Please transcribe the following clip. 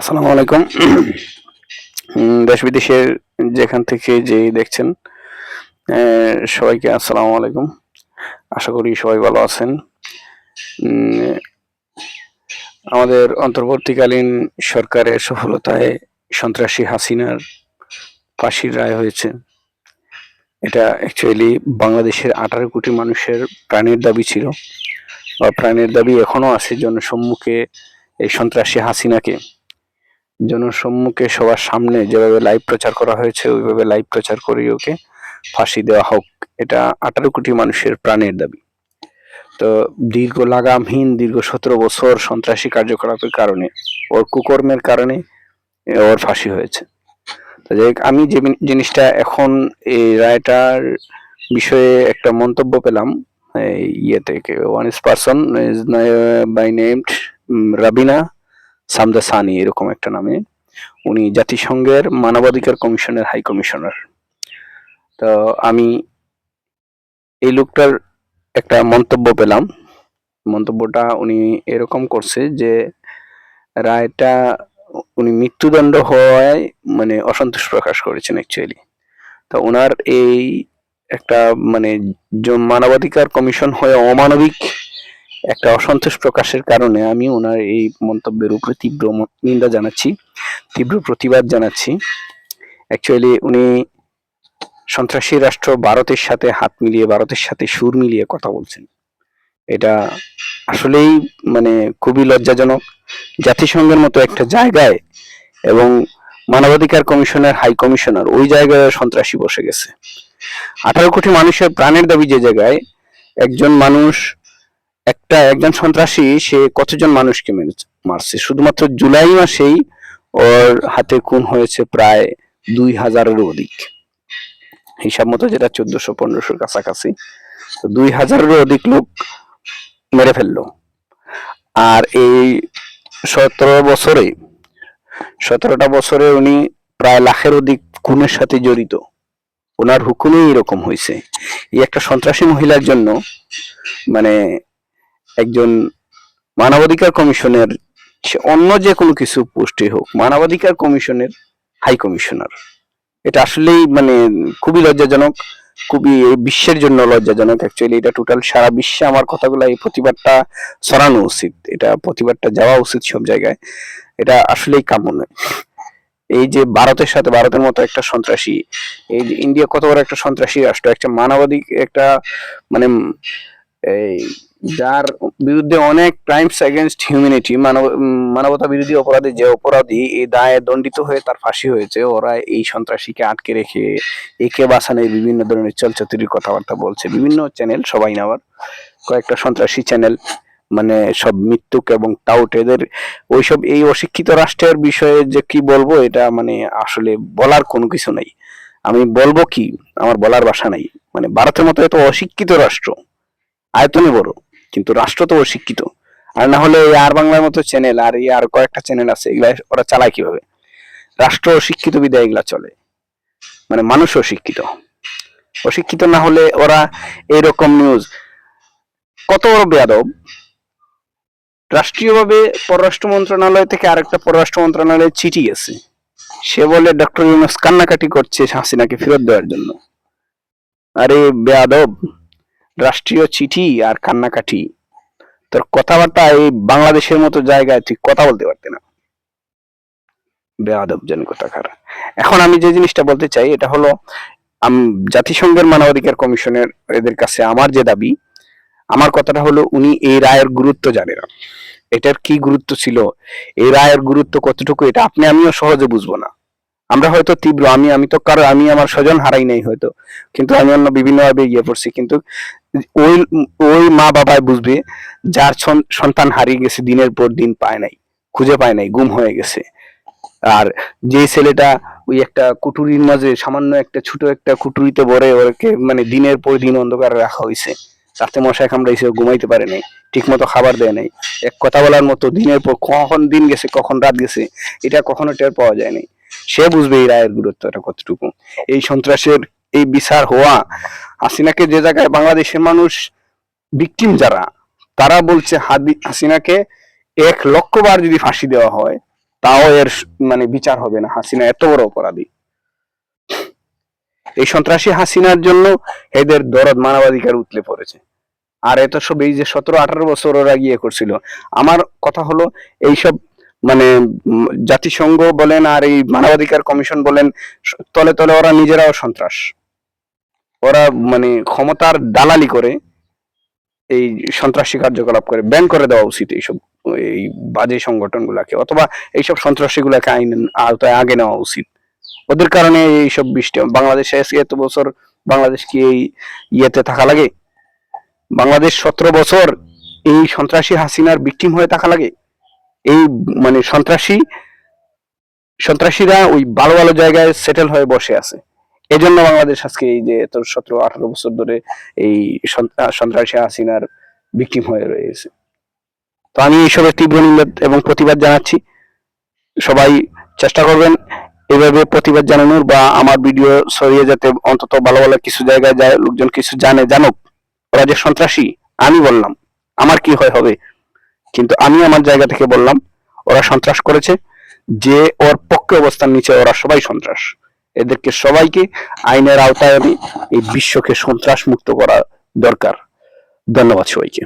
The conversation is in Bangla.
আসসালামু আলাইকুম। দেশ বিদেশের যেখান থেকে যেই দেখছেন সবাইকে আসসালামু আলাইকুম। আশা করি সবাই ভালো আছেন। উম, আমাদের অন্তর্বর্তীকালীন সরকারের সফলতায় সন্ত্রাসী হাসিনার ফাঁসির রায় হয়েছে। এটা অ্যাকচুয়ালি বাংলাদেশের 18 কোটি মানুষের প্রাণের দাবি ছিল, বা প্রাণের দাবি এখনো আছে জনসম্মুখে। এই সন্ত্রাসী হাসিনাকে জনসম্মুখে সবার সামনে যেভাবে লাইভ প্রচার করা হয়েছে ওইভাবে লাইভ প্রচার করে ওকে ফাঁসি দেওয়া হোক। এটা 18 কোটি মানুষের প্রাণের দাবি। তো দীর্ঘ 17 বছর সন্ত্রাসী কার্যকলাপের কারণে, ওর কুকর্মের কারণে ওর ফাঁসি হয়েছে। তো যাই হোক, আমি যে জিনিসটা এখন এই রায়টার বিষয়ে একটা মন্তব্য পেলাম ইয়ে থেকে, one is person is by named Rabina Samdasani, এরকম একটা নামে। উনি জাতিসংঘের মানবাধিকার কমিশনের হাই কমিশনার। তো আমি এই লোকটার একটা মন্তব্য পেলাম। মন্তব্যটা উনি এরকম করছে যে রায়টা উনি মৃত্যুদণ্ড হওয়ায় মানে অসন্তোষ প্রকাশ করেছেন অ্যাকচুয়ালি। তো ওনার এই একটা মানে মানবাধিকার কমিশন হয়ে অমানবিক একটা অসন্তোষ প্রকাশের কারণে আমি ওনার এই মন্তব্যের উপরে তীব্র নিন্দা জানাচ্ছি, তীব্র প্রতিবাদ জানাচ্ছি। অ্যাকচুয়ালি উনি সন্ত্রাসী রাষ্ট্র ভারতের সাথে হাত মিলিয়ে, ভারতের সাথে সুর মিলিয়ে কথা বলছেন। এটা আসলেই মানে খুবই লজ্জাজনক। জাতিসংঘের মতো একটা জায়গায় এবং মানবাধিকার কমিশনের হাই কমিশনার ওই জায়গায় সন্ত্রাসী বসে গেছে। 18 কোটি মানুষের প্রাণের দাবি যে জায়গায়, একজন মানুষ একজন সন্ত্রাসী সে কতজন মানুষকে মারছে। শুধুমাত্র জুলাই মাসেই ওর হাতে খুন হয়েছে প্রায় 2000-এরও অধিক, হিসাব মতো যেটা 1400-1500 কাছাকাছি। তো 2000-এরও অধিক লোক মেরে ফেললো। আর এই 17টা বছরে উনি প্রায় লাখের অধিক খুনের সাথে জড়িত। ওনার হুকুমেই এরকম হয়েছে। এই একটা সন্ত্রাসী মহিলার জন্য মানে একজন মানবাধিকার কমিশনের, সে অন্য যে কোনো কিছু পোস্টে হোক, মানবাধিকার কমিশনের হাই কমিশনার, এটা আসলেই মানে খুবই লজ্জাজনক, খুবই বিশ্বের জন্য লজ্জাজনক। অ্যাকচুয়ালি এটা টোটাল সারা বিশ্বে আমার কথাগুলো, এই প্রতিবাদটা ছড়ানো উচিত, এটা প্রতিবাদটা যাওয়া উচিত সব জায়গায়। এটা আসলেই কাম্য নয়। এই যে ভারতের মতো একটা সন্ত্রাসী, এই যে ইন্ডিয়া কত বড় একটা সন্ত্রাসী রাষ্ট্র, একটা মানবাধিক একটা মানে এই যার বিরুদ্ধে অনেক ক্রাইমস এগেনস্ট হিউম্যানিটি, মানবতা বিরোধী অপরাধে যে অপরাধী এই দায়ে দণ্ডিত হয়ে তার ফাঁসি হয়েছে, ওরা এই সন্ত্রাসীকে আটকে রেখে একে বাঁচানোর বিভিন্ন ধরনের চলচাতুরির কথাবার্তা বলছে বিভিন্ন চ্যানেল, সবাই না আবার কয়েকটা সন্ত্রাসী চ্যানেল, মানে সব মৃত্যুক এবং টাউট এদের ওইসব এই অশিক্ষিত রাষ্ট্রের বিষয়ে যে কি বলবো, এটা মানে আসলে বলার কোনো কিছু নাই। আমি বলবো কি, আমার বলার ভাষা নাই। মানে ভারতের মতো এত অশিক্ষিত রাষ্ট্র, আয়তনে বড় কিন্তু রাষ্ট্র তো অশিক্ষিত। আর না হলে এই আর বাংলার মতো চ্যানেল আর এই আর কয়েকটা চ্যানেল আছে, এগুলা ওরা চালায় কিভাবে? রাষ্ট্র অশিক্ষিত বিধায় এগুলা চলে, মানে মানুষ অশিক্ষিত। অশিক্ষিত না হলে ওরা এইরকম নিউজ, কত বড় বেয়াদব। রাষ্ট্রীয়ভাবে পররাষ্ট্র মন্ত্রণালয় থেকে আরেকটা পররাষ্ট্র মন্ত্রণালয়ে চিঠি গেছে, সে বলে ডক্টর ইউনূস কান্নাকাটি করছে হাসিনাকে ফেরত দেওয়ার জন্য। আরে বেয়াদব, রাষ্ট্রীয় চিঠি আর কান্নাকাটি, তোর কথাবার্তা এই বাংলাদেশের মতো জায়গায় তুই কথা বলতে পারতি না, বেয়াদব জন কোথাকার। এখন আমি যে জিনিসটা বলতে চাই এটা হলো, জাতিসংঘের মানবাধিকার কমিশনের এদের কাছে আমার যে দাবি, আমার কথাটা হলো উনি এই রায়ের গুরুত্ব জানে না। এটার কি গুরুত্ব ছিল, এই রায়ের গুরুত্ব কতটুকু, এটা আপনি আমিও সহজে বুঝবো না। আমরা হয়তো তীব্র, আমি তো কারো, আমি আমার স্বজন হারাই নাই হয়তো, কিন্তু আমি অন্য বিভিন্ন ভাবে গিয়ে পড়ছি, কিন্তু ওই ওই মা বাবাই বুঝবে যার সন্তান হারিয়ে গেছে, দিনের পর দিন পায় নাই, খুঁজে পায় নাই, গুম হয়ে গেছে। আর যে ছেলেটা ওই একটা কুটুরির মাঝে, সামান্য একটা ছোট একটা কুটুরিতে ভরে ওকে মানে দিনের পর দিন অন্ধকারে রাখা হয়েছে, রাতে মশায় কামড়াইছে, ঘুমাইতে পারে নাই, ঠিক মতো খাবার দেয় নাই, এক কথা বলার মতো দিনের পর কখন দিন গেছে কখন রাত গেছে এটা কখনো টের পাওয়া যায় নাই। সে বুঝবে এই রায়ের গুরুত্বটা কতটুকু। এই সন্ত্রাসের এই বিচার হওয়া, হাসিনাকে যে জায়গায় বাংলাদেশের মানুষ ভিকটিম যারা, তারা বলছে হাসিনাকে 1,00,000 বার যদি ফাঁসি দেওয়া হয় তাও এর মানে বিচার হবে না। হাসিনা এত বড় অপরাধী। এই সন্ত্রাসী হাসিনার জন্য এদের দরদ মানবাধিকার উতলে পড়েছে। আর এত সব এই যে 17-18 বছর ওরা গিয়ে করছিল। আমার কথা হলো এইসব মানে জাতিসংঘ বলেন আর এই মানবাধিকার কমিশন বলেন, তলে তলে ওরা নিজেরাও সন্ত্রাস। ওরা মানে ক্ষমতার দালালি করে এই সন্ত্রাসী কার্যকলাপ করে। ব্যান করে দেওয়া উচিত এইসব এই বাজে সংগঠন গুলাকে, অথবা এইসব সন্ত্রাসী গুলাকে আইন আওতায় আগে নেওয়া উচিত। ওদের কারণে এইসব বৃষ্টি। বাংলাদেশে এত বছর বাংলাদেশ কি এই ইয়েতে থাকা লাগে? বাংলাদেশ 17 বছর এই সন্ত্রাসী হাসিনার ভিকটিম হয়ে থাকা লাগে? এই মানে সন্ত্রাসীরা ওই ভালো ভালো জায়গায় সেটেল হয়ে বসে আছে। এজন্য বাংলাদেশ আজকে এই যে এত 17-18 বছর ধরে এই সন্ত্রাসী হাসিনার ভিকটিম হয়ে রয়েছে। তো আমি এইসবের তীব্র নিন্দা এবং প্রতিবাদ জানাচ্ছি। সবাই চেষ্টা করবেন এভাবে প্রতিবাদ জানানোর, বা আমার ভিডিও ছড়িয়ে যাতে অন্তত ভালো ভালো কিছু জায়গায় যায়, লোকজন কিছু জানুক ওরা যে সন্ত্রাসী। আমি বললাম আমার কি হয় হবে, কিন্তু আমি আমার জায়গা থেকে বললাম ওরা সন্ত্রাস করেছে। যে ওর পক্ষে অবস্থান নিচে ওরা সবাই সন্ত্রাস। এদেরকে সবাইকে আইনের আওতায় এনে এই বিশ্বকে সন্ত্রাস মুক্ত করা দরকার। ধন্যবাদ সবাইকে।